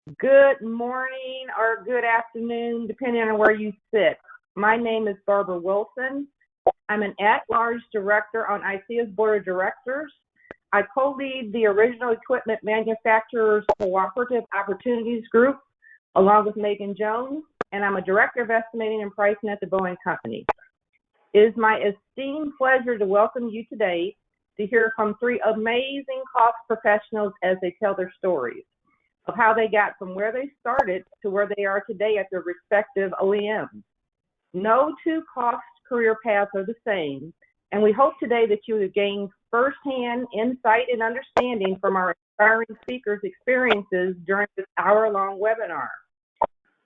Good morning or good afternoon, depending on where you sit. My name is Barbara Wilson. I'm an at-large director on ICEAA's board of directors. I co-lead the Original Equipment Manufacturers Cooperative Opportunities Group, along with Megan Jones, and I'm a director of estimating and pricing at the Boeing Company. It is my esteemed pleasure to welcome you today to hear from three amazing cost professionals as they tell their stories of how they got from where they started to where they are today at their respective OEMs. No two cost career paths are the same, and we hope today that you have gained firsthand insight and understanding from our inspiring speakers' experiences during this hour-long webinar.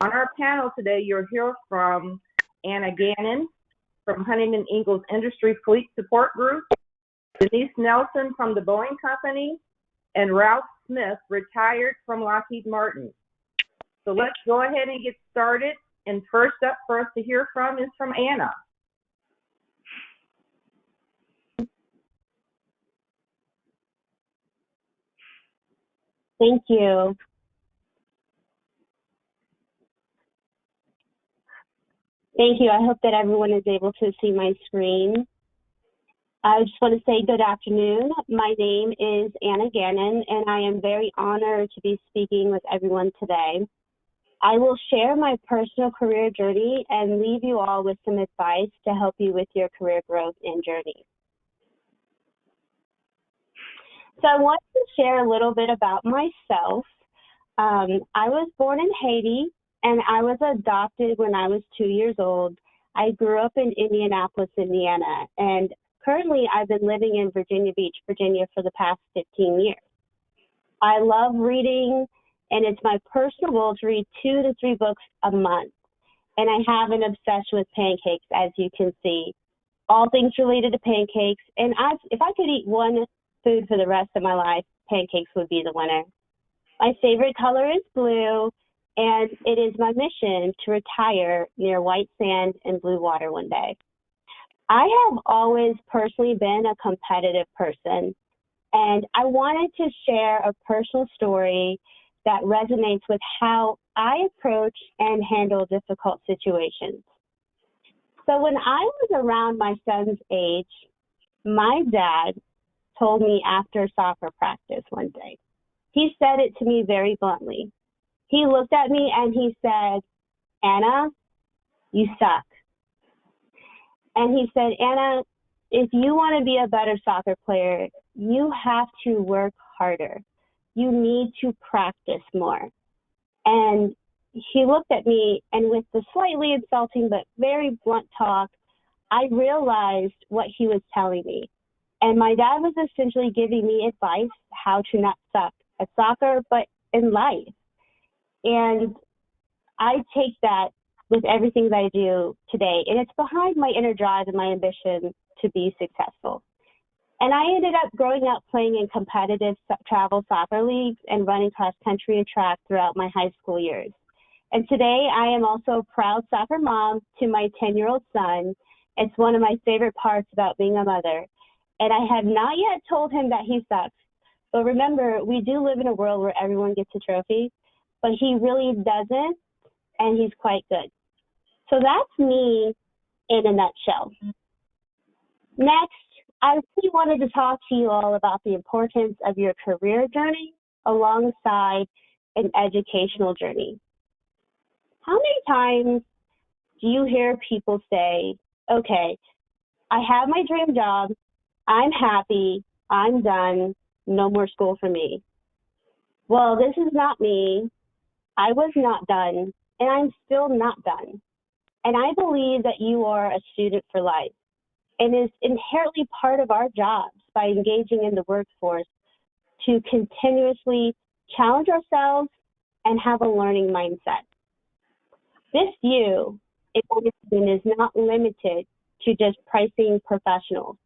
On our panel today, you'll hear from Anna Gannon from Huntington Ingalls Industry Fleet Support Group, Denise Nelson from the Boeing Company, and Ralph Smith, retired from Lockheed Martin. So let's go ahead and get started. And first up for us to hear from is from Anna. Thank you. Thank you. I hope that everyone is able to see my screen. I just want to say good afternoon. My name is Anna Gannon, and I am very honored to be speaking with everyone today. I will share my personal career journey and leave you all with some advice to help you with your career growth and journey. So I want to share a little bit about myself. I was born in Haiti, and I was adopted when I was 2 years old. I grew up in Indianapolis, Indiana, and currently I've been living in Virginia Beach, Virginia for the past 15 years. I love reading, and it's my personal goal to read 2 to 3 books a month. And I have an obsession with pancakes, as you can see. All things related to pancakes. And if I could eat one food for the rest of my life, pancakes would be the winner. My favorite color is blue, and it is my mission to retire near white sand and blue water one day. I have always personally been a competitive person, and I wanted to share a personal story that resonates with how I approach and handle difficult situations. So when I was around my son's age, my dad told me after soccer practice one day. He said it to me very bluntly. He looked at me and he said, "Anna, you suck." And he said, "Anna, if you want to be a better soccer player, you have to work harder. You need to practice more." And he looked at me, and with the slightly insulting but very blunt talk, I realized what he was telling me. And my dad was essentially giving me advice how to not suck at soccer, but in life. And I take that with everything that I do today, and it's behind my inner drive and my ambition to be successful. And I ended up growing up playing in competitive travel soccer leagues and running cross country and track throughout my high school years. And today I am also a proud soccer mom to my 10-year-old son. It's one of my favorite parts about being a mother. And I have not yet told him that he sucks. But remember, we do live in a world where everyone gets a trophy, but he really doesn't, and he's quite good. So that's me in a nutshell. Next, I really wanted to talk to you all about the importance of your career journey alongside an educational journey. How many times do you hear people say, "Okay, I have my dream job, I'm happy, I'm done, no more school for me"? Well, this is not me. I was not done, and I'm still not done. And I believe that you are a student for life, and is inherently part of our jobs by engaging in the workforce to continuously challenge ourselves and have a learning mindset. This view, in my opinion, is not limited to just pricing professionals.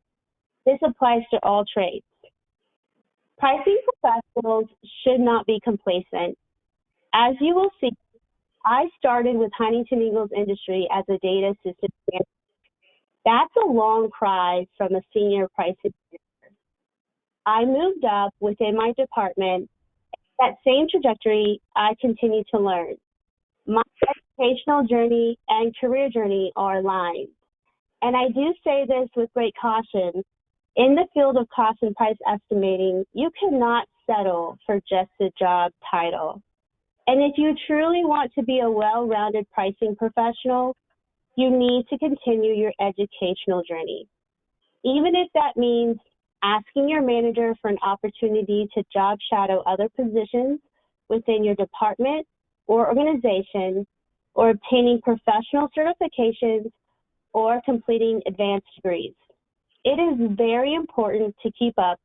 This applies to all trades. Pricing professionals should not be complacent. As you will see, I started with Huntington Ingalls Industry as a data assistant manager. That's a long cry from a senior pricing manager. I moved up within my department. that same trajectory, I continue to learn. My educational journey and career journey are aligned. And I do say this with great caution. In the field of cost and price estimating, you cannot settle for just a job title. And if you truly want to be a well-rounded pricing professional, you need to continue your educational journey. Even if that means asking your manager for an opportunity to job shadow other positions within your department or organization, or obtaining professional certifications, or completing advanced degrees. It is very important to keep up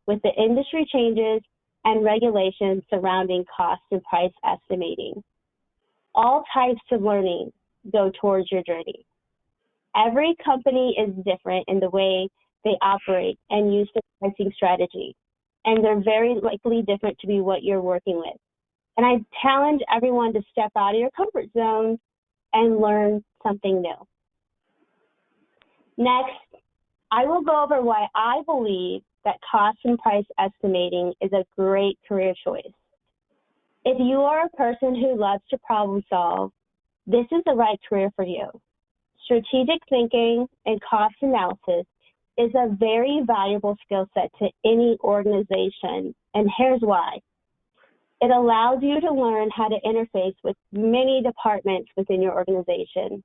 with the industry changes and regulations surrounding cost and price estimating. All types of learning go towards your journey. Every company is different in the way they operate and use their pricing strategy, and they're very likely different to be what you're working with. And I challenge everyone to step out of your comfort zone and learn something new. Next, I will go over why I believe that cost and price estimating is a great career choice. If you are a person who loves to problem solve, this is the right career for you. Strategic thinking and cost analysis is a very valuable skill set to any organization, and here's why. It allows you to learn how to interface with many departments within your organization.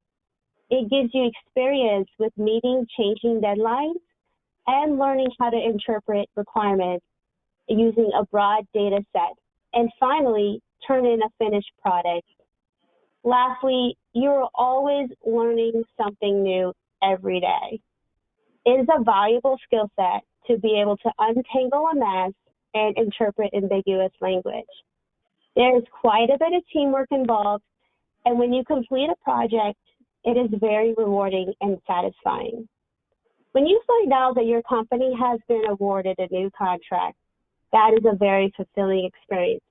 It gives you experience with meeting changing deadlines and learning how to interpret requirements using a broad data set. And finally, turn in a finished product. Lastly, you're always learning something new every day. It is a valuable skill set to be able to untangle a mess and interpret ambiguous language. There is quite a bit of teamwork involved, and when you complete a project, it is very rewarding and satisfying. When you find out that your company has been awarded a new contract, that is a very fulfilling experience,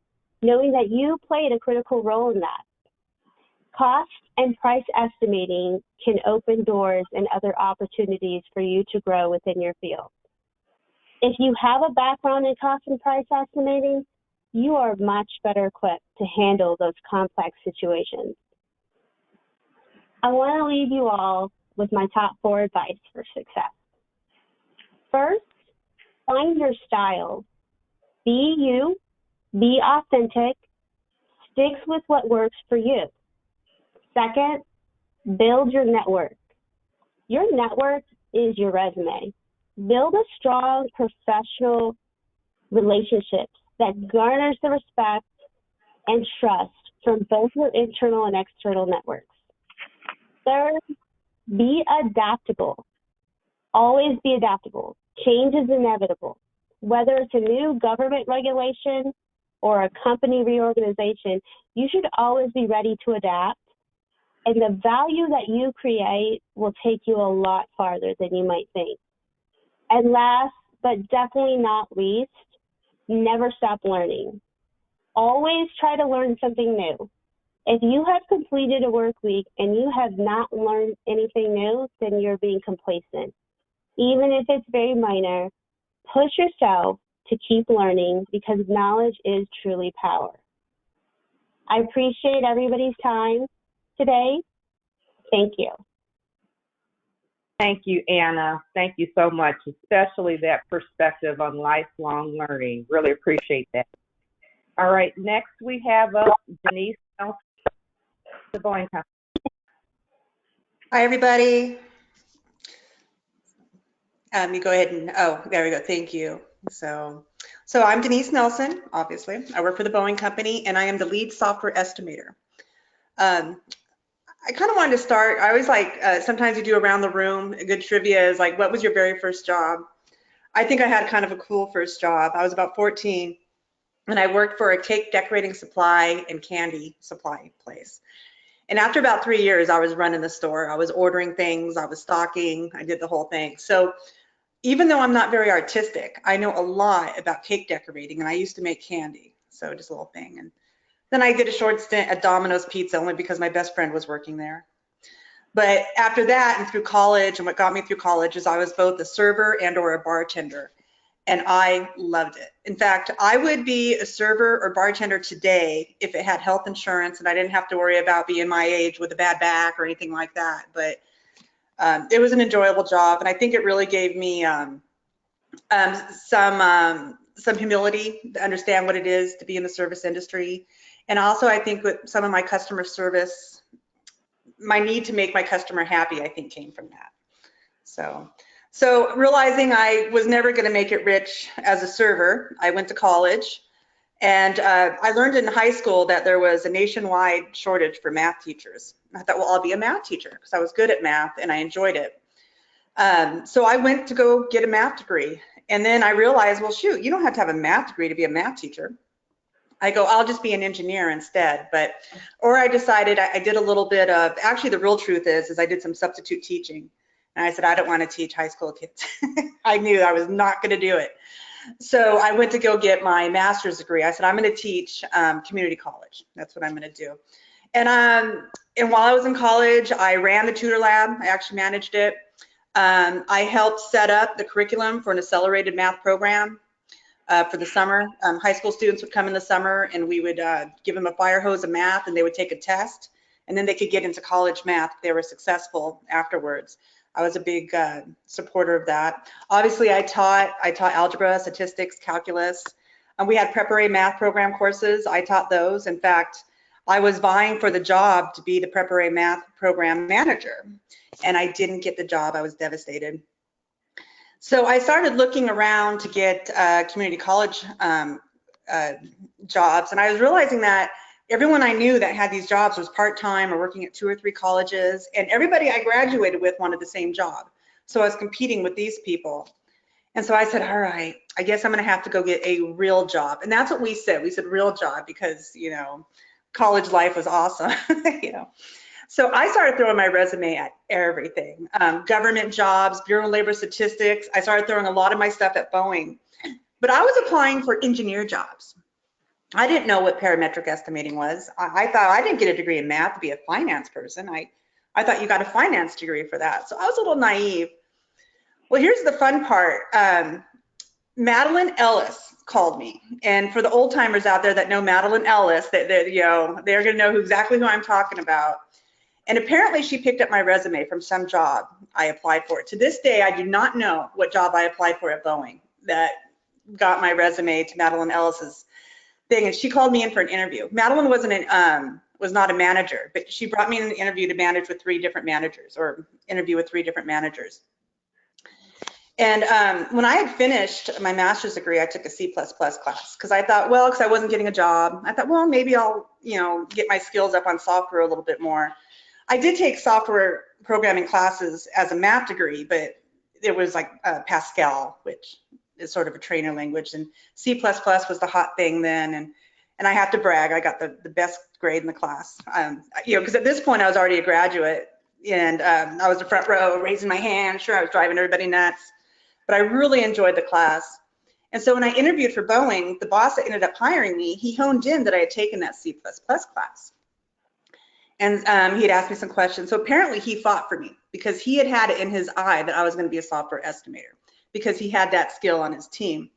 knowing that you played a critical role in that. Cost and price estimating can open doors and other opportunities for you to grow within your field. If you have a background in cost and price estimating, you are much better equipped to handle those complex situations. I want to leave you all with my top 4 advice for success. First, find your style. Be you, be authentic, stick with what works for you. Second, build your network. Your network is your resume. Build a strong professional relationships that garners the respect and trust from both your internal and external networks. Third, be adaptable. Always be adaptable. Change is inevitable. Whether it's a new government regulation or a company reorganization, you should always be ready to adapt. And the value that you create will take you a lot farther than you might think. And last, but definitely not least, never stop learning. Always try to learn something new. If you have completed a work week and you have not learned anything new, then you're being complacent. Even if it's very minor, push yourself to keep learning because knowledge is truly power. I appreciate everybody's time today. Thank you. Thank you, Anna. Thank you so much, especially that perspective on lifelong learning. Really appreciate that. All right, next we have Denise Nelson, the Boeing Company. Hi, everybody. You go ahead and, there we go. Thank you. So I'm Denise Nelson, obviously. I work for the Boeing Company, and I am the lead software estimator. I kind of wanted to start, I always like, sometimes you do around the room, a good trivia is like, what was your very first job? I think I had kind of a cool first job. I was about 14, and I worked for a cake decorating supply and candy supply place. And after about 3 years, I was running the store. I was ordering things, I was stocking, I did the whole thing. So even though I'm not very artistic, I know a lot about cake decorating, and I used to make candy. So just a little thing. And then I did a short stint at Domino's Pizza only because my best friend was working there. But after that and through college, and what got me through college is I was both a server and or a bartender. and I loved it. In fact, I would be a server or bartender today if it had health insurance and I didn't have to worry about being my age with a bad back or anything like that. But it was an enjoyable job, and I think it really gave me some humility to understand what it is to be in the service industry. And also, I think with some of my customer service, my need to make my customer happy, I think came from that. So realizing I was never going to make it rich as a server, I went to college, and I learned in high school that there was a nationwide shortage for math teachers. I thought, well, I'll be a math teacher because I was good at math and I enjoyed it. So I went to go get a math degree, and then I realized, well, shoot, you don't have to have a math degree to be a math teacher. I go, I'll just be an engineer instead. Or I decided I did a little bit of, actually the real truth is I did some substitute teaching. And I said, I don't want to teach high school kids. I knew I was not going to do it. So I went to go get my master's degree. I said, I'm going to teach community college. That's what I'm going to do. And while I was in college, I ran the tutor lab. I actually managed it. I helped set up the curriculum for an accelerated math program for the summer. High school students would come in the summer, and we would give them a fire hose of math, and they would take a test, and then they could get into college math if they were successful afterwards. I was a big supporter of that. Obviously, I taught algebra, statistics, calculus. We had preparatory math program courses. I taught those. In fact, I was vying for the job to be the preparatory math program manager, and I didn't get the job. I was devastated. So I started looking around to get community college jobs, and I was realizing that everyone I knew that had these jobs was part-time or working at 2 or 3 colleges, and everybody I graduated with wanted the same job. So I was competing with these people. And so I said, all right, I guess I'm gonna have to go get a real job. And that's what we said. We said real job because, you know, college life was awesome, you know. So I started throwing my resume at everything. Government jobs, Bureau of Labor Statistics. I started throwing a lot of my stuff at Boeing. But I was applying for engineer jobs. I didn't know what parametric estimating was. I thought I didn't get a degree in math to be a finance person. I thought you got a finance degree for that. So I was a little naive. Well, here's the fun part. Madeline Ellis called me. And for the old timers out there that know Madeline Ellis, they're going to know exactly who I'm talking about. And apparently she picked up my resume from some job I applied for. To this day, I do not know what job I applied for at Boeing that got my resume to Madeline Ellis's thing, and she called me in for an interview. Madeline was not a manager, but she brought me in an interview to manage with 3 different managers, or interview with 3 different managers. And when I had finished my master's degree, I took a C++ class because I thought, well, because I wasn't getting a job, I thought, well, maybe I'll, get my skills up on software a little bit more. I did take software programming classes as a math degree, but it was like Pascal, which is sort of a trainer language, and C++ was the hot thing then, and I have to brag, I got the best grade in the class, because at this point I was already a graduate, and I was the front row raising my hand. Sure, I was driving everybody nuts, but I really enjoyed the class. And so when I interviewed for Boeing, the boss that ended up hiring me, he honed in that I had taken that C++ class. And he had asked me some questions. So apparently he fought for me because he had it in his eye that I was going to be a software estimator because he had that skill on his team.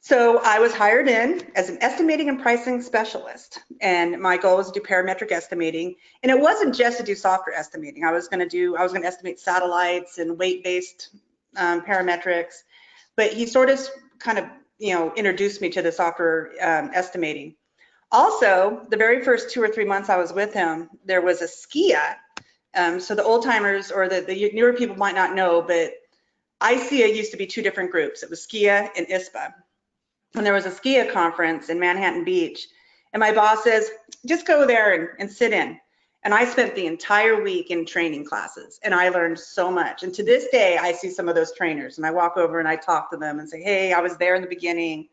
So I was hired in as an estimating and pricing specialist. And my goal was to do parametric estimating. And it wasn't just to do software estimating. I was going to estimate satellites and weight-based parametrics. But he sort of kind of, introduced me to the software estimating. Also, the very first 2 or 3 months I was with him, there was a ICEAA. So the old timers or the newer people might not know, but ICEAA used to be 2 different groups. It was ICEAA and ISPA. And there was a ICEAA conference in Manhattan Beach. And my boss says, just go there and sit in. And I spent the entire week in training classes, and I learned so much. And to this day, I see some of those trainers, and I walk over and I talk to them and say, hey, I was there in the beginning.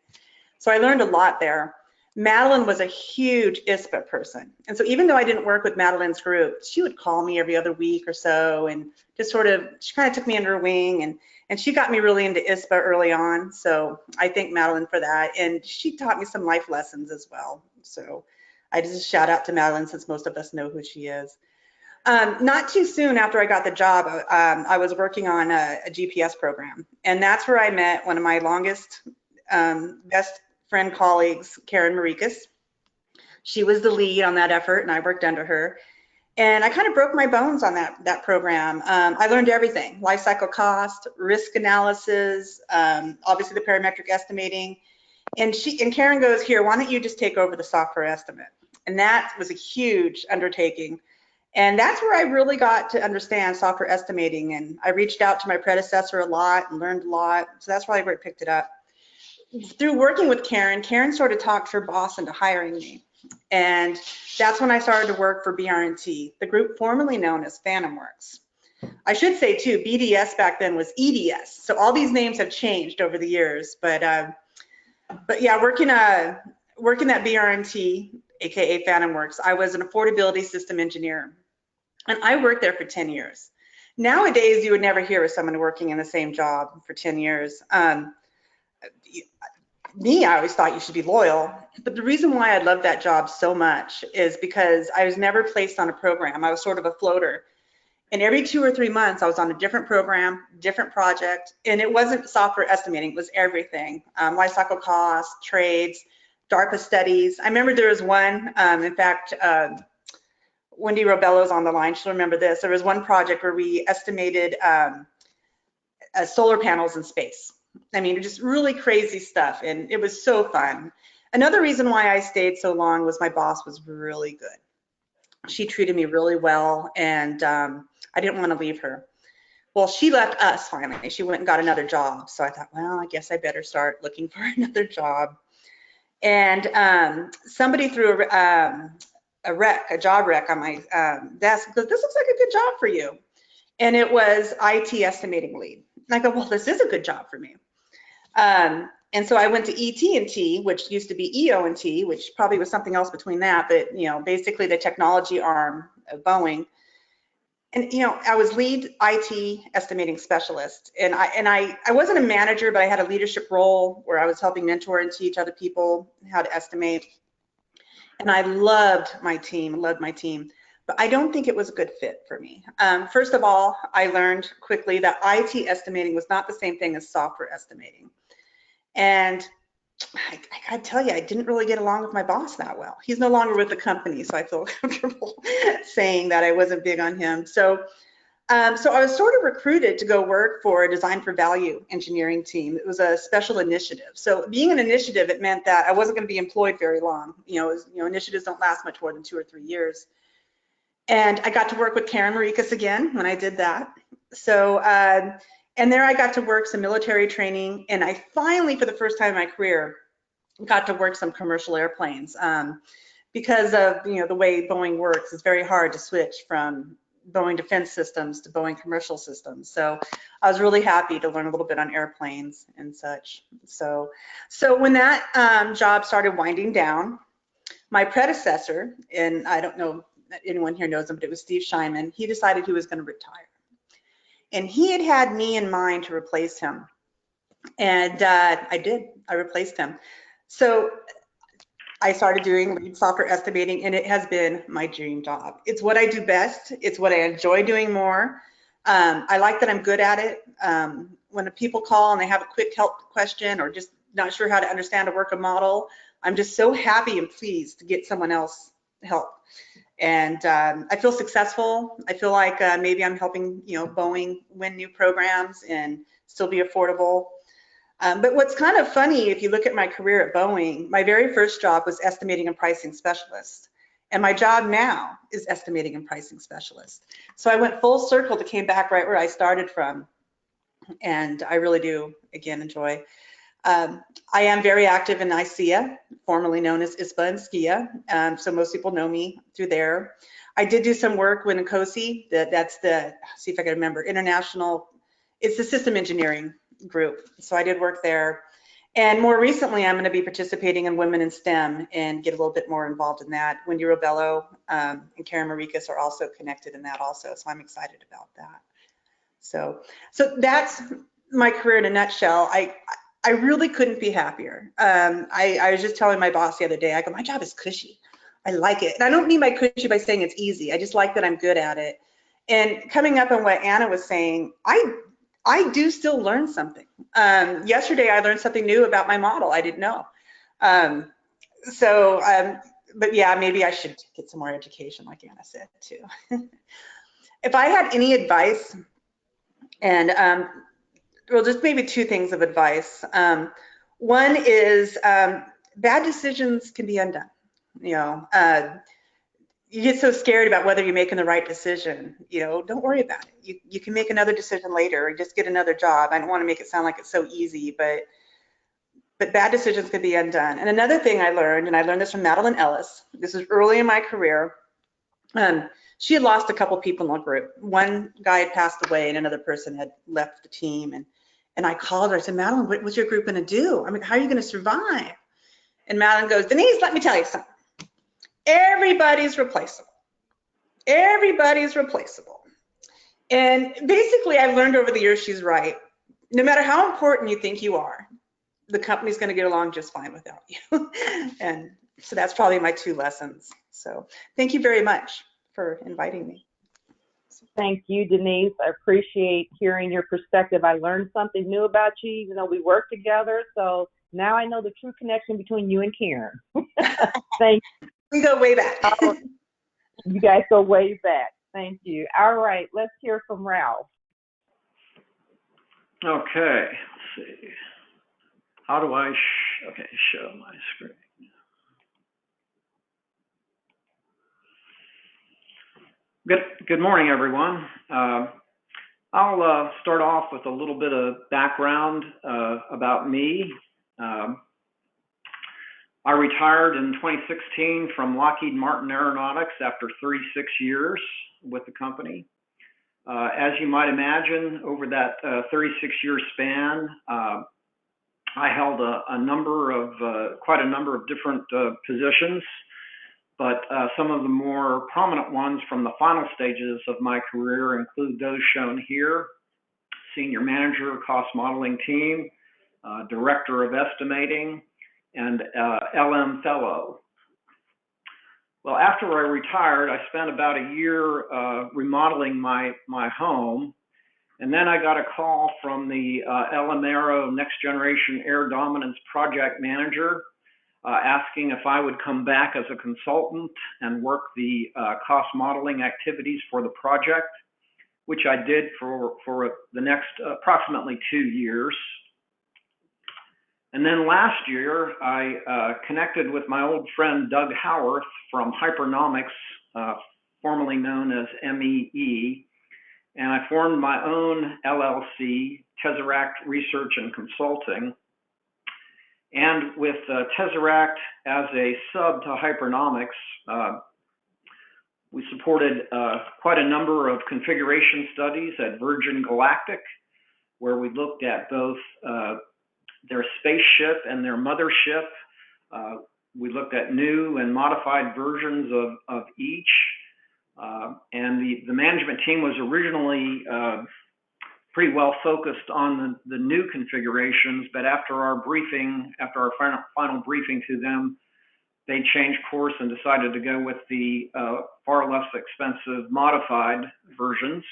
So I learned a lot there. Madeline was a huge ISPA person. And so even though I didn't work with Madeline's group, she would call me every other week or so and just she kind of took me under her wing, and she got me really into ISPA early on. So I thank Madeline for that. And she taught me some life lessons as well. So I just shout out to Madeline since most of us know who she is. Not too soon after I got the job, I was working on a GPS program, and that's where I met one of my longest, best friend colleagues, Karen Marikas. She was the lead on that effort, and I worked under her. And I kind of broke my bones on that program. I learned everything: life cycle cost, risk analysis, obviously the parametric estimating. And Karen goes, "Here, why don't you just take over the software estimate?" And that was a huge undertaking. And that's where I really got to understand software estimating. And I reached out to my predecessor a lot and learned a lot. So that's probably where I picked it up. Through working with Karen, Karen sort of talked her boss into hiring me. And that's when I started to work for BR&T, the group formerly known as Phantom Works. I should say too, BDS back then was EDS. So all these names have changed over the years. But yeah, working at BR&T, AKA Phantom Works, I was an affordability system engineer. And I worked there for 10 years. Nowadays, you would never hear of someone working in the same job for 10 years. Me, I always thought you should be loyal. But the reason why I loved that job so much is because I was never placed on a program. I was sort of a floater. And every 2 or 3 months, I was on a different program, different project. And it wasn't software estimating, it was everything. Life cycle costs, trades, DARPA studies. I remember there was one, in fact, Wendy Robello's on the line, she'll remember this. There was one project where we estimated solar panels in space. I mean, just really crazy stuff, and it was so fun. Another reason why I stayed so long was my boss was really good. She treated me really well, and I didn't want to leave her. Well, she left us finally. She went and got another job. So I thought, well, I guess I better start looking for another job. And somebody threw a job rec on my desk because this looks like a good job for you. And it was IT estimating lead. And I go, well, this is a good job for me. And so I went to ET&T, which used to be EO&T, which probably was something else between that, but basically the technology arm of Boeing. And I was lead IT estimating specialist, and I wasn't a manager, but I had a leadership role where I was helping mentor and teach other people how to estimate. And I loved my team, but I don't think it was a good fit for me. First of all, I learned quickly that IT estimating was not the same thing as software estimating. And I gotta tell you, I didn't really get along with my boss that well. He's no longer with the company, so I feel comfortable saying that I wasn't big on him. So I was sort of recruited to go work for a design for value engineering team. It was a special initiative. So being an initiative, it meant that I wasn't going to be employed very long. Initiatives don't last much more than 2 or 3 years. And I got to work with Karen Marikas again when I did that. So, and there I got to work some military training, and I finally, for the first time in my career, got to work some commercial airplanes. Because of the way Boeing works, it's very hard to switch from Boeing defense systems to Boeing commercial systems. So I was really happy to learn a little bit on airplanes and such. So when that job started winding down, my predecessor, and I don't know if anyone here knows him, but it was Steve Scheinman, he decided he was going to retire. And he had me in mind to replace him. And I did. I replaced him. So I started doing lead software estimating, and it has been my dream job. It's what I do best. It's what I enjoy doing more. I like that I'm good at it. When the people call and they have a quick help question or just not sure how to understand or work a model, I'm just so happy and pleased to get someone else help. And I feel successful. I feel like maybe I'm helping Boeing win new programs and still be affordable. But what's kind of funny, if you look at my career at Boeing, my very first job was estimating and pricing specialist. And my job now is estimating and pricing specialist. So I went full circle to came back right where I started from. And I really do, again, enjoy. I am very active in ICEAA, formerly known as ISPA and SCIA. So most people know me through there. I did do some work with NCOSI, that's the, see if I can remember, international, it's the system engineering group. So I did work there. And more recently, I'm going to be participating in Women in STEM and get a little bit more involved in that. Wendy Robello and Karen Marikas are also connected in that also. So I'm excited about that. So that's my career in a nutshell. I really couldn't be happier. I was just telling my boss the other day, I go, my job is cushy. I like it. And I don't mean by cushy by saying it's easy. I just like that I'm good at it. And coming up on what Anna was saying, I do still learn something. Yesterday, I learned something new about my model I didn't know. But yeah, maybe I should get some more education, like Anna said, too. If I had any advice, and well, just maybe two things of advice. One is bad decisions can be undone. You know, you get so scared about whether you're making the right decision. You know, don't worry about it. You can make another decision later, or just get another job. I don't want to make it sound like it's so easy, but bad decisions can be undone. And another thing I learned, and I learned this from Madeline Ellis. This is early in my career. She had lost a couple people in the group. One guy had passed away, and another person had left the team. And I called her. I said, Madeline, what's your group going to do? I mean, how are you going to survive? And Madeline goes, Denise, let me tell you something. Everybody's replaceable. Everybody's replaceable. And basically, I've learned over the years she's right. No matter how important you think you are, the company's going to get along just fine without you. And so that's probably my two lessons. So thank you very much for inviting me. Thank you, Denise. I appreciate hearing your perspective. I learned something new about you, even though we work together. So now I know the true connection between you and Karen. Thank you. We go way back. You guys go way back. Thank you. All right, let's hear from Ralph. Okay, let's see. How do I show my screen? Good morning, everyone. I'll start off with a little bit of background about me. I retired in 2016 from Lockheed Martin Aeronautics after 36 years with the company. As you might imagine, over that 36-year span, I held quite a number of different positions, but some of the more prominent ones from the final stages of my career include those shown here: Senior Manager, Cost Modeling Team, Director of Estimating, and LM Fellow. Well, after I retired, I spent about a year remodeling my home. And then I got a call from the LM Aero Next Generation Air Dominance Project Manager asking if I would come back as a consultant and work the cost modeling activities for the project, which I did for the next approximately 2 years. And then last year, I connected with my old friend Doug Howarth from Hypernomics, formerly known as MEE, and I formed my own LLC, Tesseract Research and Consulting. And with Tesseract as a sub to Hypernomics, we supported quite a number of configuration studies at Virgin Galactic, where we looked at both their spaceship and their mothership. We looked at new and modified versions of each. And the management team was originally pretty well focused on the new configurations, but after our final briefing to them, they changed course and decided to go with the far less expensive modified versions.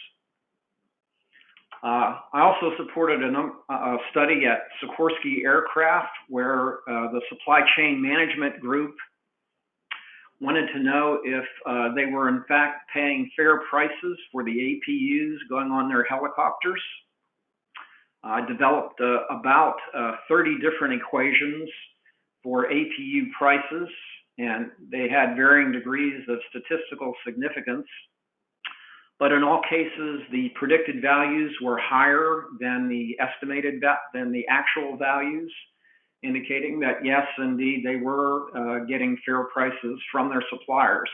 I also supported a study at Sikorsky Aircraft, where the supply chain management group wanted to know if they were in fact paying fair prices for the APUs going on their helicopters. I developed about 30 different equations for APU prices, and they had varying degrees of statistical significance. But in all cases, the predicted values were higher than the actual values, indicating that yes, indeed, they were getting fair prices from their suppliers.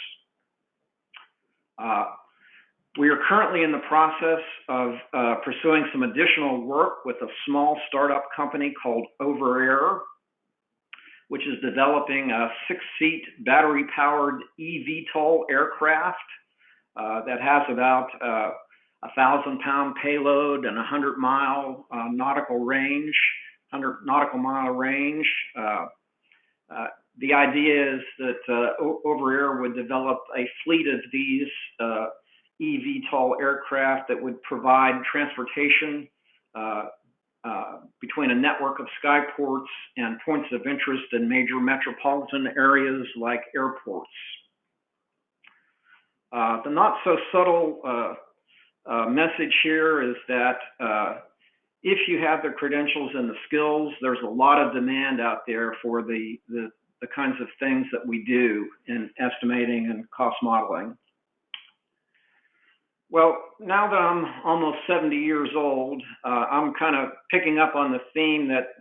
We are currently in the process of pursuing some additional work with a small startup company called Overair, which is developing a 6-seat battery-powered eVTOL aircraft that has about 1,000-pound payload and 100-mile nautical range. 100 nautical mile range. The idea is that Over-Air would develop a fleet of these eVTOL aircraft that would provide transportation between a network of skyports and points of interest in major metropolitan areas like airports. The not so subtle message here is that if you have the credentials and the skills, there's a lot of demand out there for the kinds of things that we do in estimating and cost modeling. Well, now that I'm almost 70 years old, I'm kind of picking up on the theme that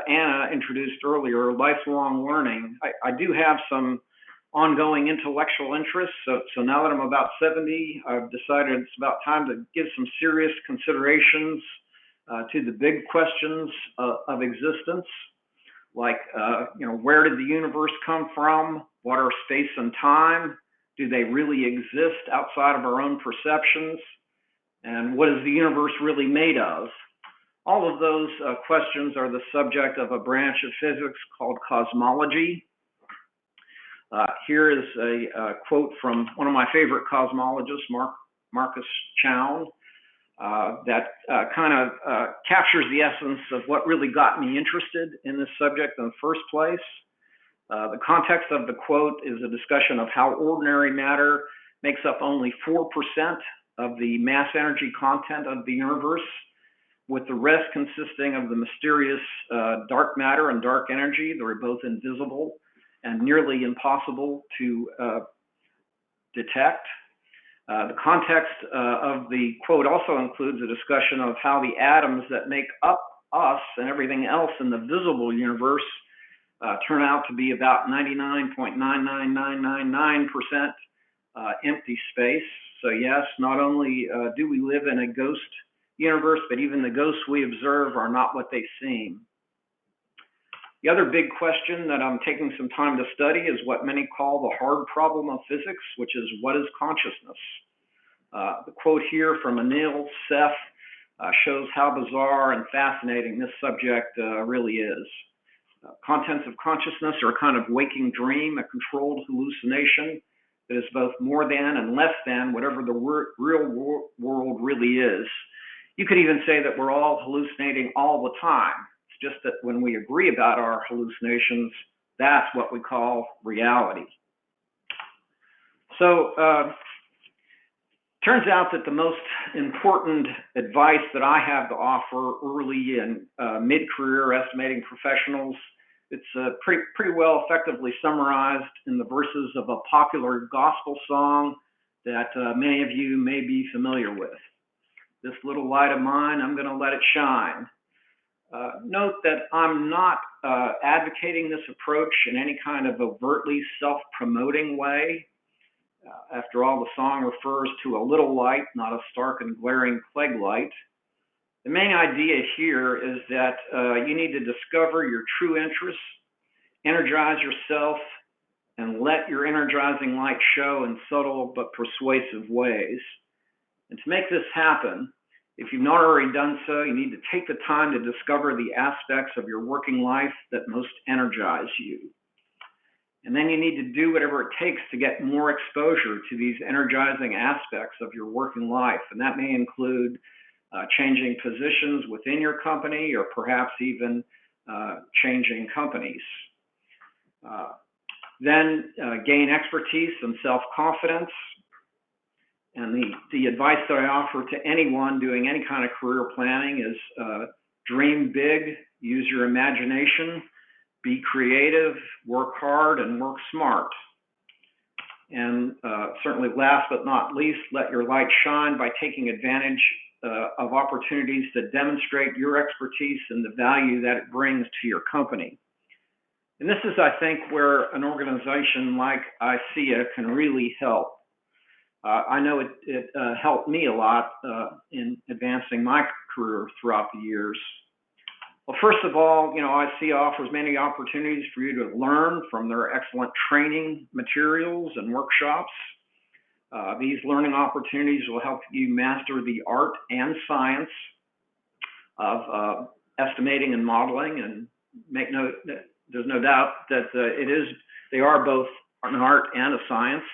Anna introduced earlier, lifelong learning. I do have some ongoing intellectual interests, so now that I'm about 70, I've decided it's about time to give some serious considerations to the big questions of existence, like, where did the universe come from? What are space and time? Do they really exist outside of our own perceptions? And what is the universe really made of? All of those questions are the subject of a branch of physics called cosmology. Here is a quote from one of my favorite cosmologists, Marcus Chown, that kind of captures the essence of what really got me interested in this subject in the first place. The context of the quote is a discussion of how ordinary matter makes up only 4% of the mass energy content of the universe, with the rest consisting of the mysterious dark matter and dark energy that are both invisible and nearly impossible to detect. The context of the quote also includes a discussion of how the atoms that make up us and everything else in the visible universe turn out to be about 99.99999% empty space. So yes, not only do we live in a ghost universe, but even the ghosts we observe are not what they seem. The other big question that I'm taking some time to study is what many call the hard problem of physics, which is, what is consciousness? The quote here from Anil Seth shows how bizarre and fascinating this subject really is. Contents of consciousness are a kind of waking dream, a controlled hallucination that is both more than and less than whatever the real world really is. You could even say that we're all hallucinating all the time. It's just that when we agree about our hallucinations, that's what we call reality. So, turns out that the most important advice that I have to offer early and mid-career estimating professionals, it's pretty well effectively summarized in the verses of a popular gospel song that many of you may be familiar with. This little light of mine, I'm going to let it shine. Note that I'm not advocating this approach in any kind of overtly self-promoting way. After all, the song refers to a little light, not a stark and glaring plague light. The main idea here is that you need to discover your true interests, energize yourself, and let your energizing light show in subtle but persuasive ways. And to make this happen, if you've not already done so, you need to take the time to discover the aspects of your working life that most energize you. And then you need to do whatever it takes to get more exposure to these energizing aspects of your working life. And that may include changing positions within your company, or perhaps even changing companies. Then gain expertise and self-confidence. And the advice that I offer to anyone doing any kind of career planning is dream big, use your imagination, be creative, work hard, and work smart. And certainly last but not least, let your light shine by taking advantage of opportunities that demonstrate your expertise and the value that it brings to your company. And this is, I think, where an organization like ICEAA can really help. I know it helped me a lot in advancing my career throughout the years. Well, first of all, ICEAA offers many opportunities for you to learn from their excellent training materials and workshops. These learning opportunities will help you master the art and science of estimating and modeling. And make no there's no doubt that they are both an art and a science.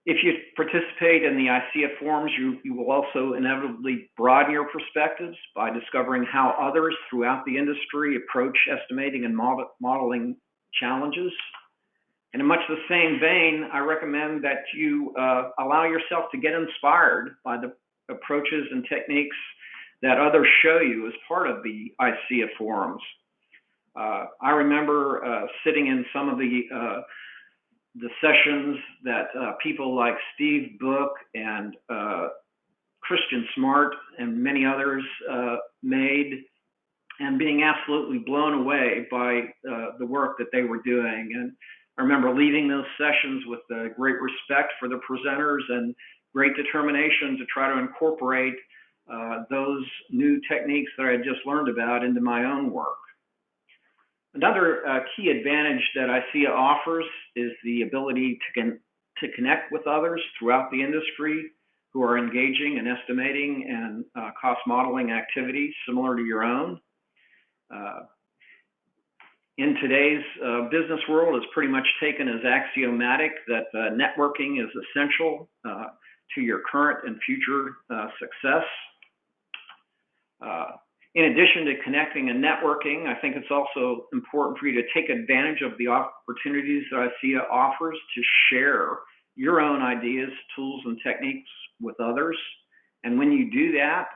If you participate in the ICEAA forums, you will also inevitably broaden your perspectives by discovering how others throughout the industry approach estimating and modeling challenges. And in much the same vein, I recommend that you allow yourself to get inspired by the approaches and techniques that others show you as part of the ICEAA forums. I remember sitting in some of the sessions that people like Steve Book and Christian Smart and many others made, and being absolutely blown away by the work that they were doing. And I remember leaving those sessions with great respect for the presenters and great determination to try to incorporate those new techniques that I had just learned about into my own work. Another key advantage that ICEAA offers is the ability to connect with others throughout the industry who are engaging in estimating and cost modeling activities similar to your own. In today's business world, it's pretty much taken as axiomatic that networking is essential to your current and future success. In addition to connecting and networking, I think it's also important for you to take advantage of the opportunities that ICEAA offers to share your own ideas, tools, and techniques with others. And when you do that,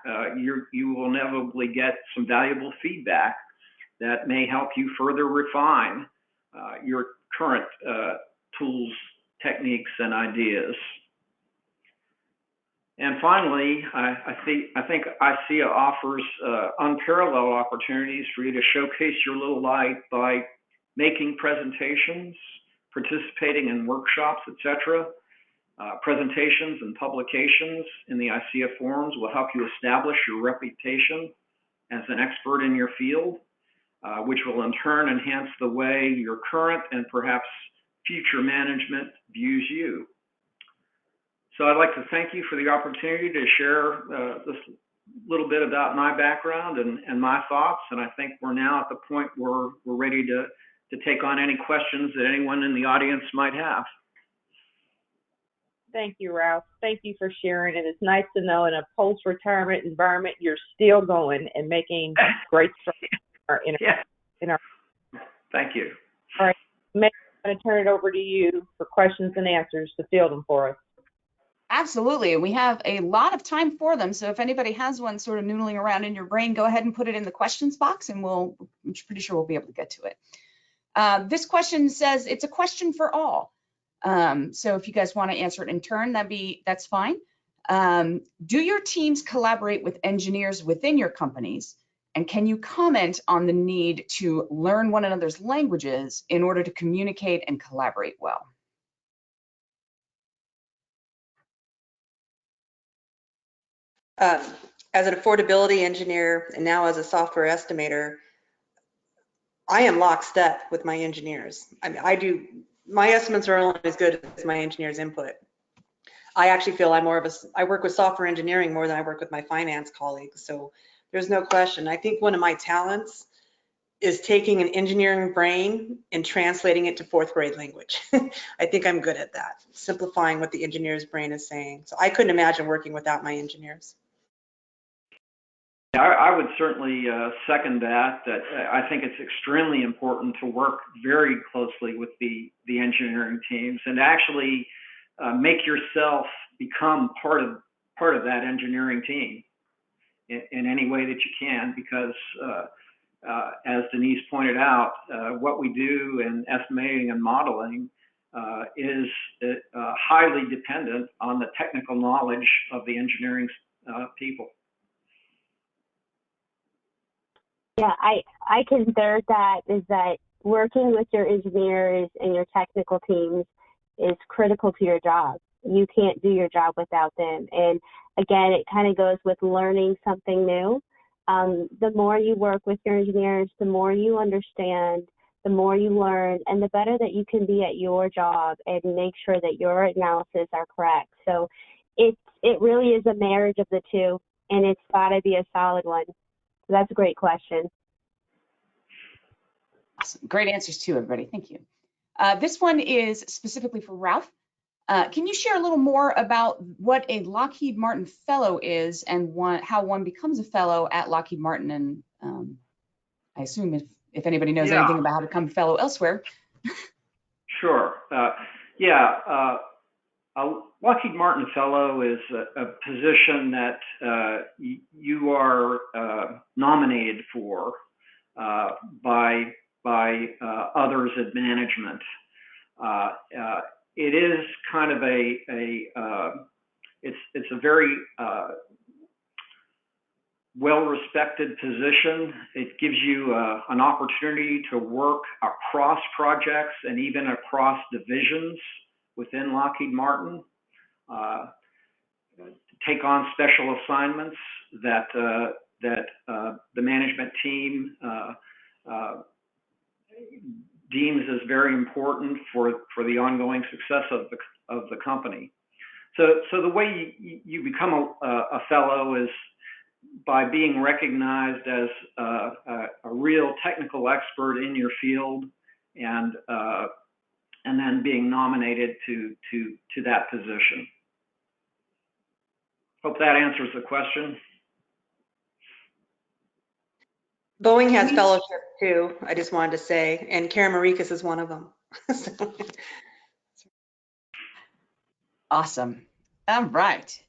you will inevitably get some valuable feedback that may help you further refine your current tools, techniques, and ideas. And finally, I think ICEAA offers unparalleled opportunities for you to showcase your little light by making presentations, participating in workshops, etc. Presentations and publications in the ICEAA forums will help you establish your reputation as an expert in your field, which will in turn enhance the way your current and perhaps future management views you. So I'd like to thank you for the opportunity to share this little bit about my background and my thoughts. And I think we're now at the point where we're ready to take on any questions that anyone in the audience might have. Thank you, Ralph. Thank you for sharing. And it's nice to know in a post-retirement environment, you're still going and making great strides in our. Thank you. All right. I'm going to turn it over to you for questions and answers to field them for us. Absolutely. And we have a lot of time for them. So if anybody has one sort of noodling around in your brain, go ahead and put it in the questions box and I'm pretty sure we'll be able to get to it. This question says it's a question for all. So if you guys want to answer it in turn, that's fine. Do your teams collaborate with engineers within your companies? And can you comment on the need to learn one another's languages in order to communicate and collaborate well? As an affordability engineer and now as a software estimator, I am lockstep with my engineers. I mean, my estimates are only as good as my engineers' input. I actually feel I work with software engineering more than I work with my finance colleagues. So there's no question. I think one of my talents is taking an engineering brain and translating it to fourth grade language. I think I'm good at that, simplifying what the engineer's brain is saying. So I couldn't imagine working without my engineers. I would certainly second that I think it's extremely important to work very closely with the engineering teams and actually make yourself become part of that engineering team in any way that you can, because as Denise pointed out, what we do in estimating and modeling is highly dependent on the technical knowledge of the engineering people. Yeah, I can third that, is that working with your engineers and your technical teams is critical to your job. You can't do your job without them. And again, it kind of goes with learning something new. The more you work with your engineers, the more you understand, the more you learn, and the better that you can be at your job and make sure that your analysis are correct. So it really is a marriage of the two, and it's got to be a solid one. So that's a great question. Awesome. Great answers too, everybody. Thank you. This one is specifically for Ralph. Can you share a little more about what a Lockheed Martin Fellow is and how one becomes a fellow at Lockheed Martin? And I assume if anybody knows anything about how to become a fellow elsewhere. Sure. A Lockheed Martin Fellow is a position that you are nominated for by others at management. It is kind of it's a very well-respected position. It gives you an opportunity to work across projects and even across divisions within Lockheed Martin, take on special assignments that the management team deems as very important for the ongoing success of the company. So the way you become a fellow is by being recognized as a real technical expert in your field, and then being nominated to that position. Hope that answers the question. Boeing has fellowship too, I just wanted to say, and Karen Maricas is one of them. Awesome. All right.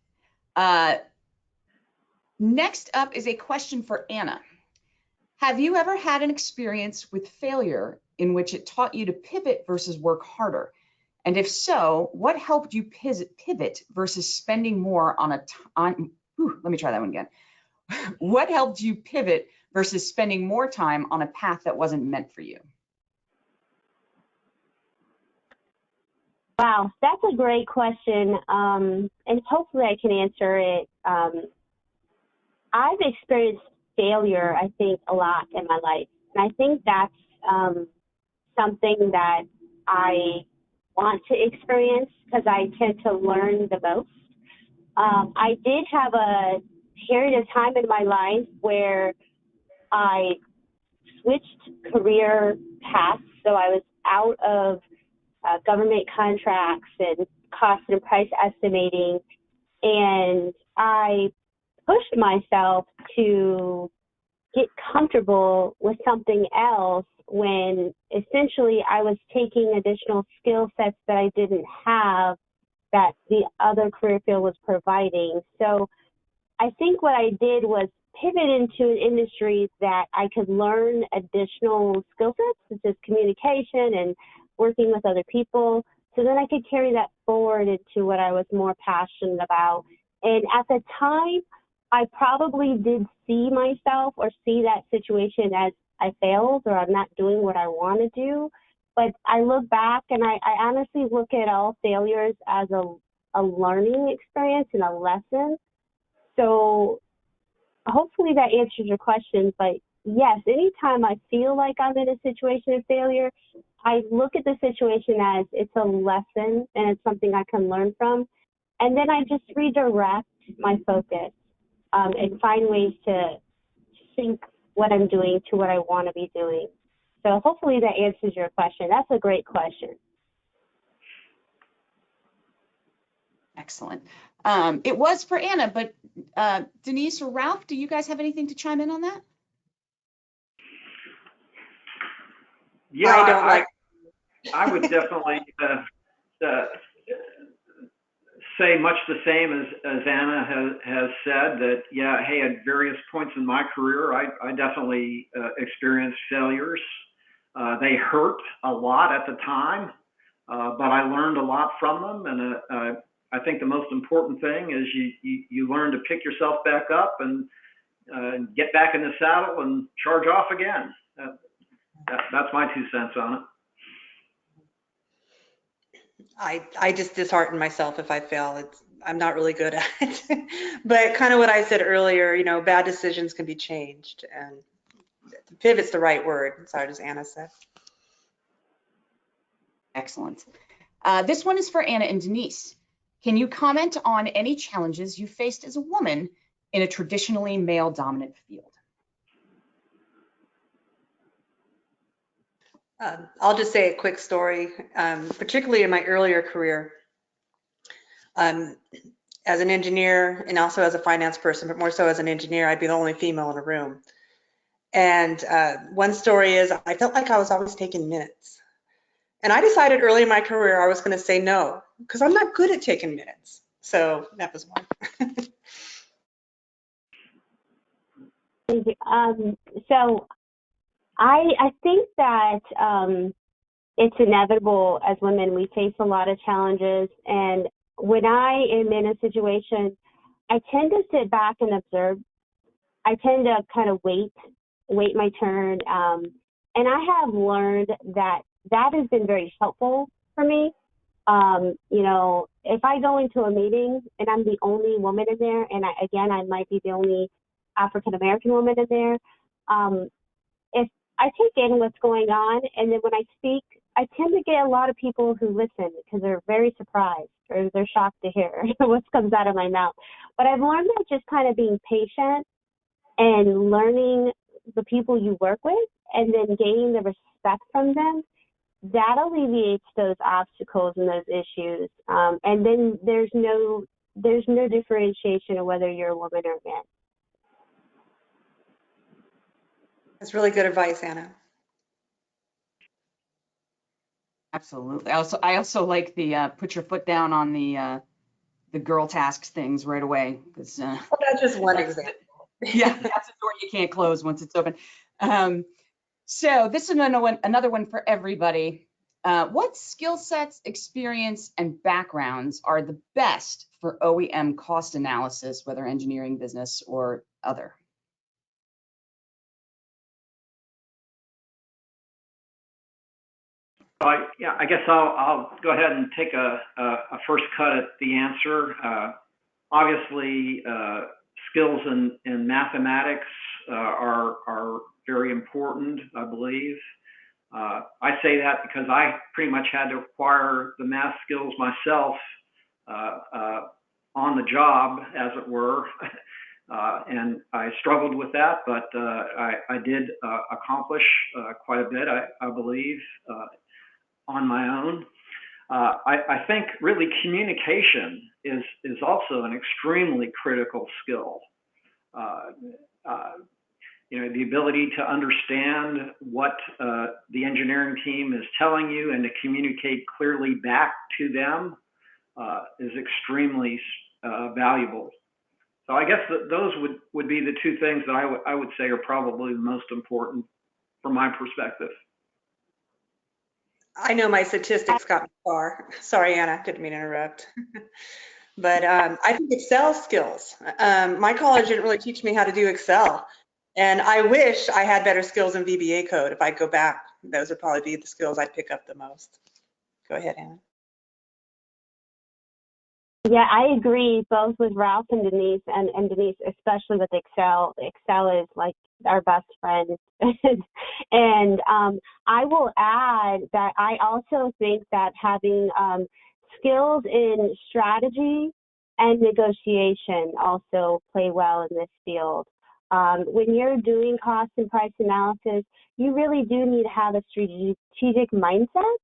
Next up is a question for Anna. Have you ever had an experience with failure in which it taught you to pivot versus work harder? And if so, what helped you pivot versus spending more let me try that one again. What helped you pivot versus spending more time on a path that wasn't meant for you? Wow, that's a great question, and hopefully I can answer it. I've experienced failure, I think, a lot in my life, and I think that's something that I want to experience because I tend to learn the most. I did have a period of time in my life where I switched career paths, so I was out of government contracts and cost and price estimating, and I pushed myself to get comfortable with something else when essentially I was taking additional skill sets that I didn't have that the other career field was providing. So I think what I did was pivot into an industry that I could learn additional skill sets, such as communication and working with other people, so then I could carry that forward into what I was more passionate about. And at the time, I probably did see myself or see that situation as I failed or I'm not doing what I want to do. But I look back and I honestly look at all failures as a learning experience and a lesson. So hopefully that answers your question. But yes, anytime I feel like I'm in a situation of failure, I look at the situation as it's a lesson and it's something I can learn from. And then I just redirect my focus and find ways to sync what I'm doing to what I want to be doing. So hopefully that answers your question. That's a great question. Excellent. It was for Anna, but Denise or Ralph, do you guys have anything to chime in on that? Yeah, I would definitely say much the same as Anna has said, that, yeah, hey, at various points in my career, I definitely experienced failures. They hurt a lot at the time, but I learned a lot from them. And I think the most important thing is you learn to pick yourself back up and get back in the saddle and charge off again. That's my 2 cents on it. I just dishearten myself if I fail. I'm not really good at it. But kind of what I said earlier, bad decisions can be changed, and pivot's the right word. Sorry, as Anna said. Excellent. This one is for Anna and Denise. Can you comment on any challenges you faced as a woman in a traditionally male-dominant field? I'll just say a quick story, particularly in my earlier career. As an engineer and also as a finance person, but more so as an engineer, I'd be the only female in a room. And one story is I felt like I was always taking minutes. And I decided early in my career I was going to say no, because I'm not good at taking minutes. So that was one. So I think that it's inevitable as women, we face a lot of challenges. And when I am in a situation, I tend to sit back and observe. I tend to kind of wait my turn. And I have learned that that has been very helpful for me. You know, if I go into a meeting and I'm the only woman in there, and I might be the only African-American woman in there, if I take in what's going on, and then when I speak, I tend to get a lot of people who listen because they're very surprised or they're shocked to hear what comes out of my mouth. But I've learned that just kind of being patient and learning the people you work with and then gaining the respect from them, that alleviates those obstacles and those issues. And then there's no differentiation of whether you're a woman or a man. That's really good advice, Anna. Absolutely. I also like the put your foot down on the girl tasks things right away, because Well, that's just one example. yeah, that's a door you can't close once it's open. So this is another one for everybody. What skill sets, experience, and backgrounds are the best for OEM cost analysis, whether engineering, business, or other? Yeah, I guess I'll go ahead and take a first cut at the answer. Obviously, skills in mathematics are very important, I believe. I say that because I pretty much had to acquire the math skills myself on the job, as it were. And I struggled with that, but I did accomplish quite a bit, I believe, on my own. I think really communication is also an extremely critical skill. You know, the ability to understand what the engineering team is telling you and to communicate clearly back to them is extremely valuable. So I guess those would be the two things that I would say are probably the most important from my perspective. I know my statistics got me far. Sorry, Anna, didn't mean to interrupt. But I think Excel skills. My college didn't really teach me how to do Excel. And I wish I had better skills in VBA code. If I go back, those would probably be the skills I'd pick up the most. Go ahead, Anna. Yeah, I agree both with Ralph and Denise, and Denise, especially with Excel. Excel is like our best friend. And I will add that I also think that having skills in strategy and negotiation also play well in this field. When you're doing cost and price analysis, you really do need to have a strategic mindset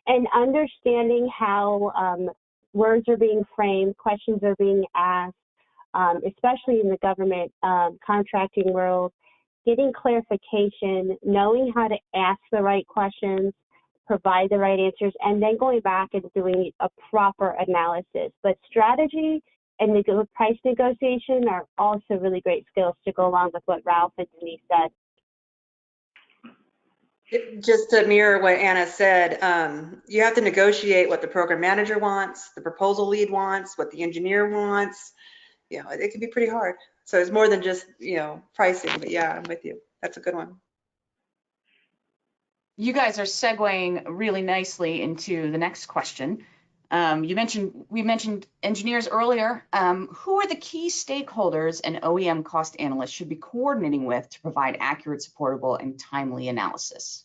and understanding how words are being framed, questions are being asked, especially in the government contracting world, getting clarification, knowing how to ask the right questions, provide the right answers, and then going back and doing a proper analysis. But strategy and price negotiation are also really great skills to go along with what Ralph and Denise said. Just to mirror what Anna said, you have to negotiate what the program manager wants, the proposal lead wants, what the engineer wants. You know, it can be pretty hard. So it's more than just, you know, pricing, but yeah, I'm with you. That's a good one. You guys are segueing really nicely into the next question. We mentioned engineers earlier. Who are the key stakeholders an OEM cost analyst should be coordinating with to provide accurate, supportable, and timely analysis?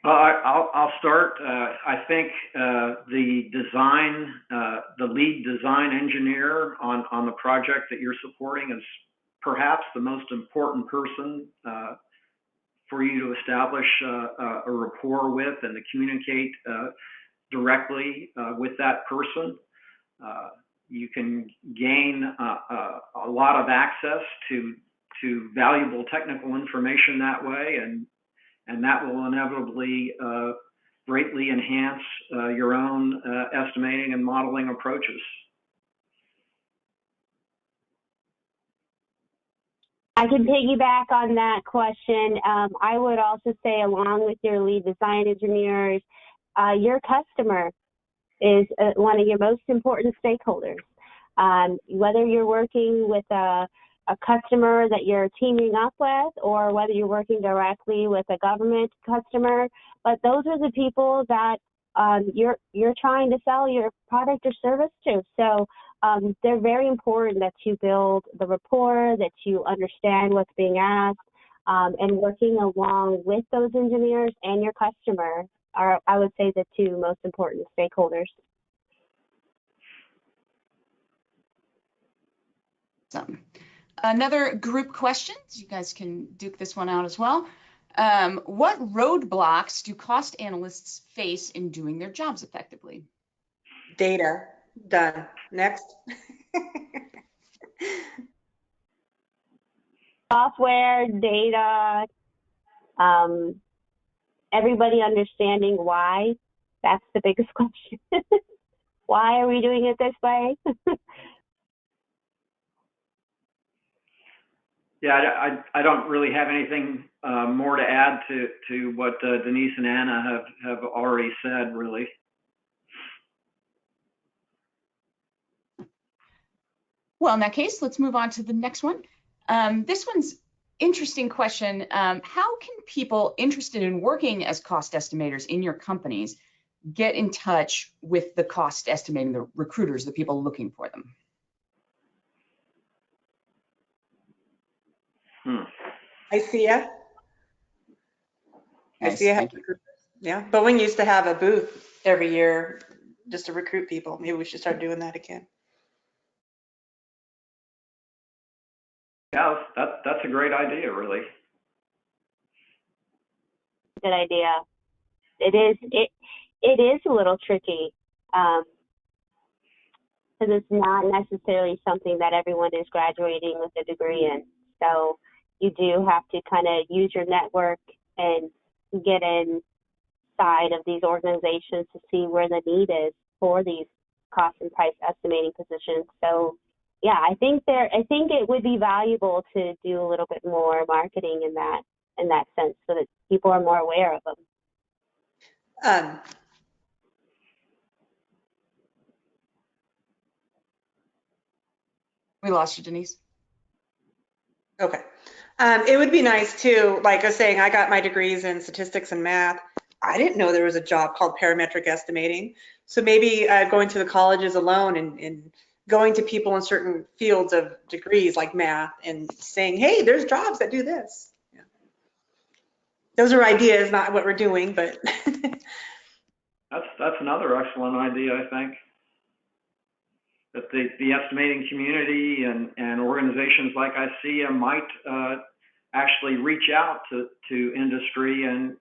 I'll start. I think the lead design engineer on the project that you're supporting is perhaps the most important person for you to establish a rapport with and to communicate directly with that person. You can gain a lot of access to valuable technical information that way, and that will inevitably greatly enhance your own estimating and modeling approaches. I can piggyback on that question. I would also say, along with your lead design engineers, your customer is one of your most important stakeholders. Whether you're working with a customer that you're teaming up with, or whether you're working directly with a government customer, but those are the people that you're trying to sell your product or service to. So they're very important that you build the rapport, that you understand what's being asked, and working along with those engineers and your customer are, I would say, the two most important stakeholders. Another group question, you guys can duke this one out as well. What roadblocks do cost analysts face in doing their jobs effectively? Data. Done. Next. Software, data, everybody understanding why. That's the biggest question. Why are we doing it this way? Yeah, I don't really have anything more to add to what Denise and Anna have already said, really. Well, in that case, let's move on to the next one. This one's interesting question. How can people interested in working as cost estimators in your companies get in touch with the cost estimating, the recruiters, the people looking for them? ICEAA. Nice, ICEAA has thank you. recruiters. Yeah, Boeing used to have a booth every year just to recruit people. Maybe we should start doing that again. Yeah, that's a great idea, really. Good idea. It is a little tricky because it's not necessarily something that everyone is graduating with a degree in. So you do have to kind of use your network and get inside of these organizations to see where the need is for these cost and price estimating positions. So yeah, I think it would be valuable to do a little bit more marketing in that sense so that people are more aware of them. We lost you, Denise. Okay. It would be nice too, like I was saying, I got my degrees in statistics and math. I didn't know there was a job called parametric estimating. So maybe going to the colleges alone and going to people in certain fields of degrees like math and saying, hey, there's jobs that do this. Yeah. Those are ideas, not what we're doing, but. That's another excellent idea, I think. That the estimating community and organizations like ICEAA might actually reach out to industry and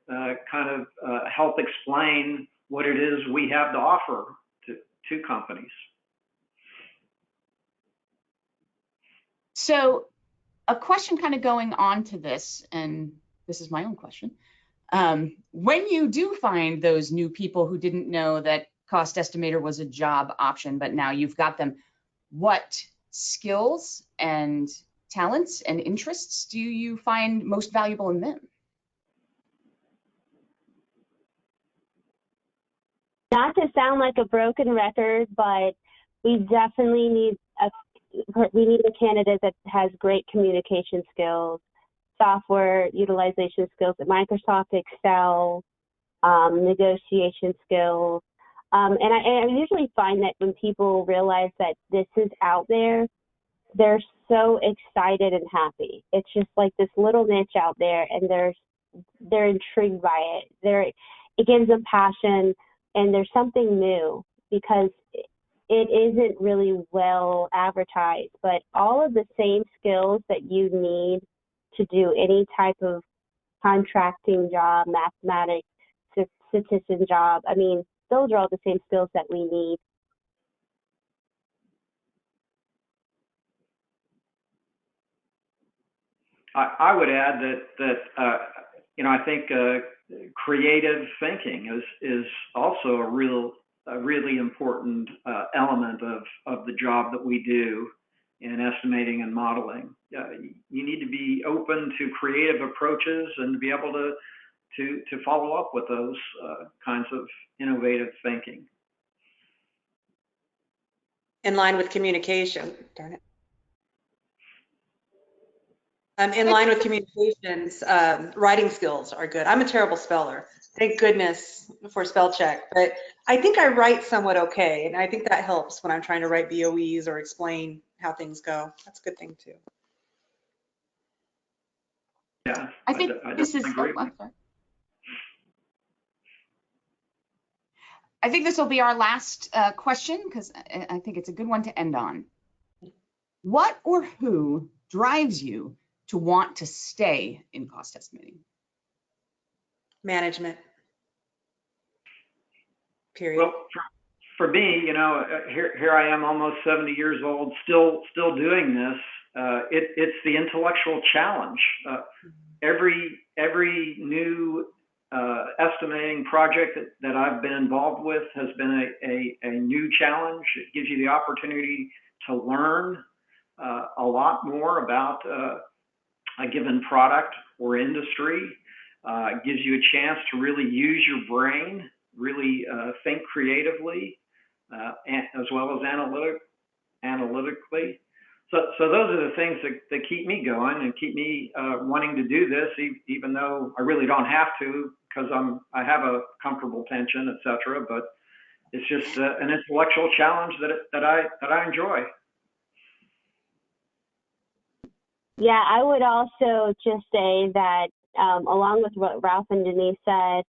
kind of help explain what it is we have to offer to companies. So a question kind of going on to this, and this is my own question. When you do find those new people who didn't know that cost estimator was a job option, but now you've got them, what skills and talents and interests do you find most valuable in them? Not to sound like a broken record, but we definitely need a candidate that has great communication skills, software utilization skills at Microsoft Excel, negotiation skills. And I usually find that when people realize that this is out there, they're so excited and happy. It's just like this little niche out there, and they're intrigued by it. It gives them passion, and there's something new because it isn't really well advertised. But all of the same skills that you need to do any type of contracting job, mathematics, statistician job. I mean, those are all the same skills that we need. I would add that I think creative thinking is also a really important element of the job that we do in estimating and modeling. You need to be open to creative approaches and to be able to follow up with those kinds of innovative thinking. In line with communication, darn it. In line with communications, writing skills are good. I'm a terrible speller. Thank goodness for spell check, but I think I write somewhat okay, and I think that helps when I'm trying to write BOEs or explain how things go. That's a good thing too. Yeah, I think this is. agree. Oh, I'm sorry. I think this will be our last question because I think it's a good one to end on. What or who drives you to want to stay in cost estimating? Management. Period. Well, for me, here I am, almost 70 years old, still doing this. It's the intellectual challenge. Every new estimating project that I've been involved with has been a new challenge. It gives you the opportunity to learn a lot more about a given product or industry. It gives you a chance to really use your brain, really think creatively, as well as analytically. So those are the things that keep me going and keep me wanting to do this, even though I really don't have to because I have a comfortable pension, et cetera. But it's just an intellectual challenge that I enjoy. Yeah, I would also just say that along with what Ralph and Denise said,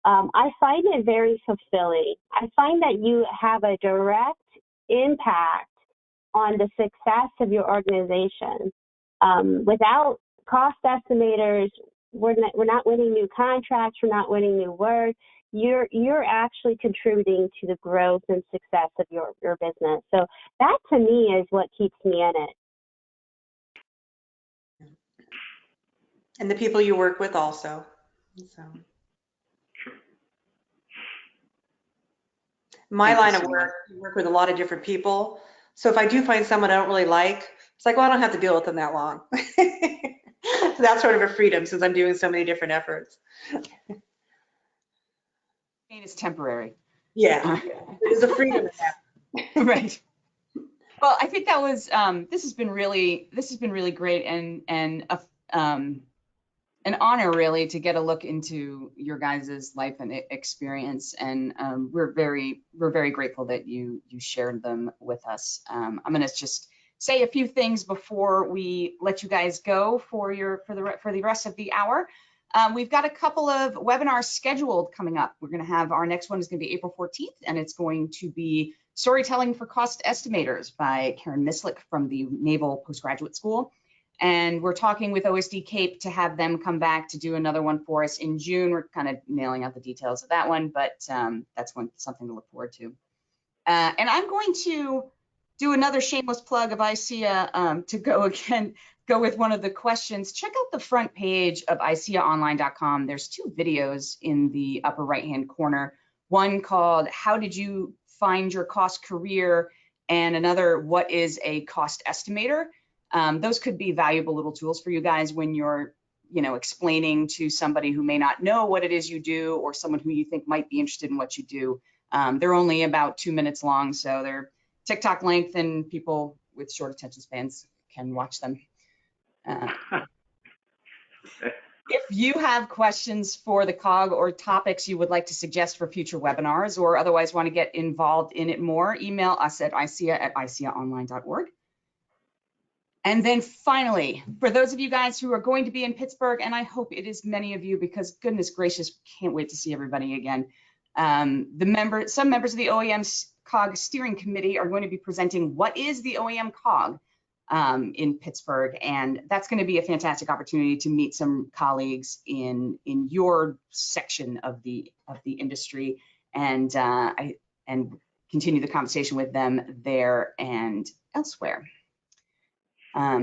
I find it very fulfilling. I find that you have a direct impact on the success of your organization. Without cost estimators, we're not winning new contracts, we're not winning new work. You're actually contributing to the growth and success of your business. So that to me is what keeps me in it. And the people you work with also. So. My line of work, you work with a lot of different people. So if I do find someone I don't really like, it's like, well, I don't have to deal with them that long. So that's sort of a freedom since I'm doing so many different efforts. Pain is temporary. Yeah, there's a freedom in that. Right. Well, I think that was this has been really great and an honor really to get a look into your guys' life and experience, and we're very grateful that you shared them with us. I'm going to just say a few things before we let you guys go for the rest of the hour. We've got a couple of webinars scheduled coming up. We're going to have our next one is going to be April 14th, and it's going to be Storytelling for Cost Estimators by Karen Mislick from the Naval Postgraduate School. And we're talking with OSD Cape to have them come back to do another one for us in June. We're kind of nailing out the details of that one, but that's something to look forward to. And I'm going to do another shameless plug of ICEAA to go with one of the questions. Check out the front page of ICEAonline.com. There's two videos in the upper right-hand corner. One called How Did You Find Your Cost Career? And another, What is a Cost Estimator? Those could be valuable little tools for you guys when you're, explaining to somebody who may not know what it is you do or someone who you think might be interested in what you do. They're only about 2 minutes long, so they're TikTok length and people with short attention spans can watch them. If you have questions for the COG or topics you would like to suggest for future webinars or otherwise want to get involved in it more, email us at ICEAA@ICEAonline.org. And then finally, for those of you guys who are going to be in Pittsburgh, and I hope it is many of you because goodness gracious, can't wait to see everybody again. Some members of the OEM COG steering committee are going to be presenting what is the OEM COG in Pittsburgh, and that's going to be a fantastic opportunity to meet some colleagues in your section of the industry, and continue the conversation with them there and elsewhere.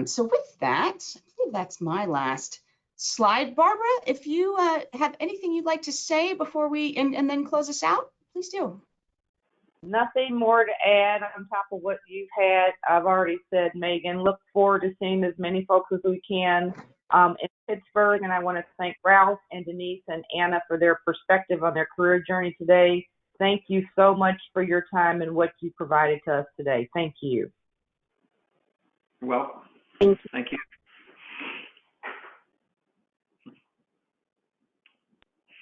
So with that, I believe that's my last slide. Barbara, if you have anything you'd like to say before we and then close us out, please do. Nothing more to add on top of what you've had. I've already said, Megan, look forward to seeing as many folks as we can in Pittsburgh. And I want to thank Ralph and Denise and Anna for their perspective on their career journey today. Thank you so much for your time and what you provided to us today. Thank you. You're welcome. Thank you. Thank you.